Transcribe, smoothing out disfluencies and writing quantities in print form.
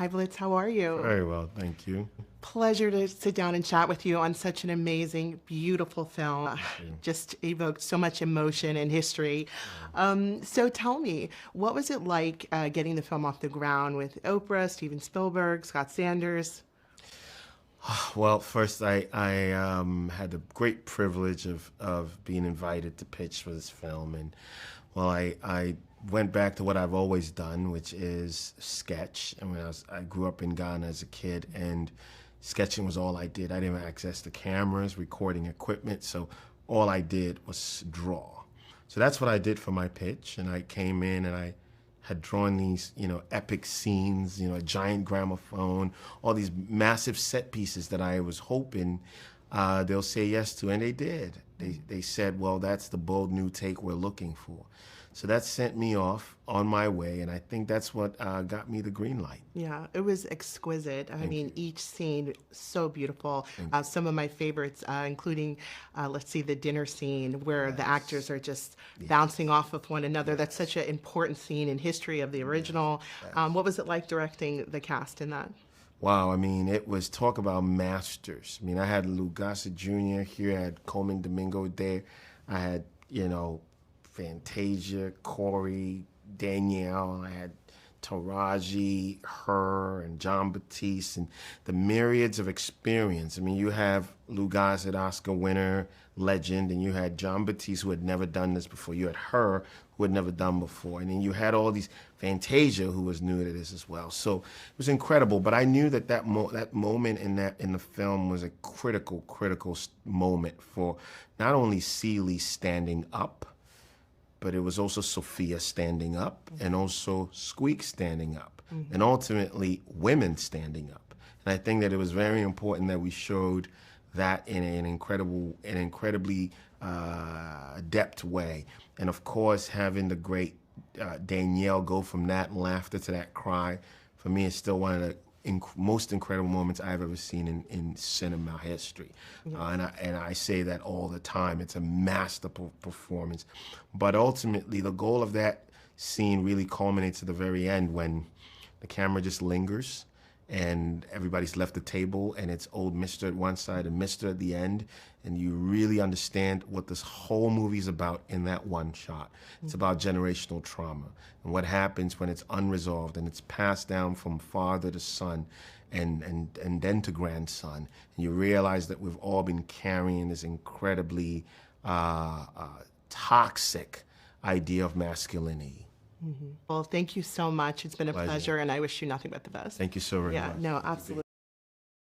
Hi, Blitz. How are you? Very well, thank you. Pleasure to sit down and chat with you on such an amazing, beautiful film. Thank you. Just evoked so much emotion and history. Yeah. So tell me, what was it like getting the film off the ground with Oprah, Steven Spielberg, Scott Sanders? Well, first, I had the great privilege of being invited to pitch for this film, and well, I went back to what I've always done, which is sketch. And I grew up in Ghana as a kid, and sketching was all I did. I didn't have access to cameras, recording equipment, so all I did was draw. So that's what I did for my pitch, and I came in and I had drawn these, epic scenes, a giant gramophone, all these massive set pieces that I was hoping they'll say yes to, and they did. They said, well, that's the bold new take we're looking for. So that sent me off on my way, and I think that's what got me the green light. Yeah, it was exquisite. I Thank mean, you. each scene so beautiful. Thank you. Some of my favorites, including, let's see, the dinner scene where the actors Yes. are just Yeah. bouncing off of one another. That's Yes. such an important scene in history of the original. Yes. What was it like directing the cast in that? Wow, I mean, it was talk about masters. I mean, I had Lou Gossett Jr. here, I had Coleman Domingo there, I had, Fantasia, Corey, Danielle, I had Taraji, her, and John Batiste, and the myriads of experience. I mean, you have Lou Gossett, Oscar winner, legend, and you had John Batiste, who had never done this before. You had her, who had never done before. And then you had all these Fantasia, who was new to this as well. So it was incredible. But I knew that that moment in the film was a critical moment for not only Celie standing up, but it was also Sophia standing up and also Squeak standing up and ultimately women standing up. And I think that it was very important that we showed that in an incredibly adept way. And of course, having the great Danielle go from that laughter to that cry, for me, is still one of the most incredible moments I've ever seen in cinema history. And I say that all the time. It's a masterful performance. But ultimately, the goal of that scene really culminates at the very end when the camera just lingers and everybody's left the table and it's old Mr. at one side and Mr. at the end, and you really understand what this whole movie is about in that one shot. It's about generational trauma and what happens when it's unresolved and it's passed down from father to son and then to grandson. And you realize that we've all been carrying this incredibly toxic idea of masculinity. Well, thank you so much. It's been a Pleasure. pleasure, and I wish you nothing but the best. Thank you so very Yeah, much. no, absolutely.